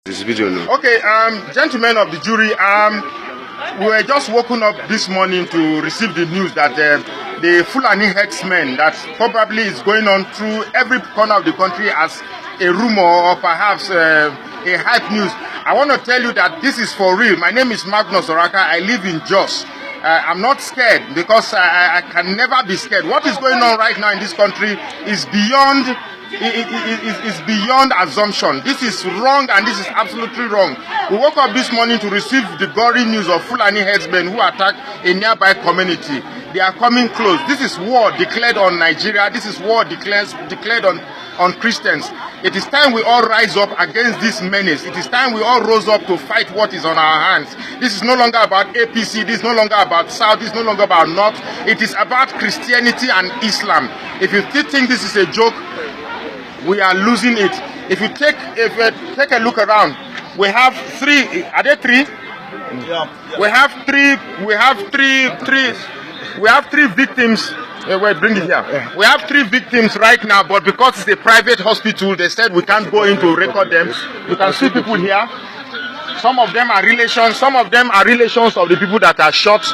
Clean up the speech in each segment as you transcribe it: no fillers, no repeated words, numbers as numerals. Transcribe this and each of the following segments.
This video now. Okay, gentlemen of the jury, we were just woken up this morning to receive the news that the Fulani herdsmen that probably is going on through every corner of the country as a rumor or perhaps a hype news. I want to tell you that this is for real. My name is Magnus Oraka. I live in Jos. I'm not scared because I can never be scared. What is going on right now in this country is beyond beyond assumption. This is wrong and this is absolutely wrong. We woke up this morning to receive the gory news of Fulani herdsmen who attacked a nearby community. They are coming close. This is war declared on Nigeria. This is war declared on Christians. It is time we all rise up against this menace. It is time we all rose up to fight what is on our hands. This is no longer about APC. This is no longer about South. This is no longer about North. It is about Christianity and Islam. If you still think this is a joke, we are losing it. If you take a look around, we have three. Are there three? Yeah. We have three victims. Wait, bring it here. Yeah. We have three victims right now, but because it's a private hospital, they said we can't go in to record them. You can see people here. Some of them are relations. Some of them are relations of the people that are shot.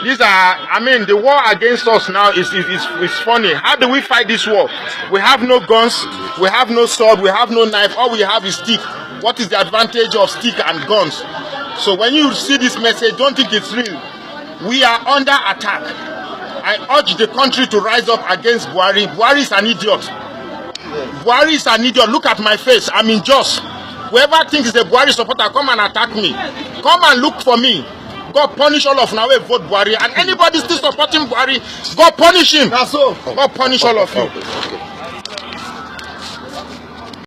These are, I mean, the war against us now is funny. How do we fight this war? We have no guns, we have no sword, we have no knife. All we have is stick. What is the advantage of stick and guns? So when you see this message, don't think it's real. We are under attack. I urge the country to rise up against Buhari. Buhari is an idiot. Buhari is an idiot. Look at my face. I'm in Jos. Whoever thinks is a Buhari supporter, come and attack me. Come and look for me. God punish all of now we vote Buhari, and anybody still supporting Buhari, God punish him. That's all. God punish all of you.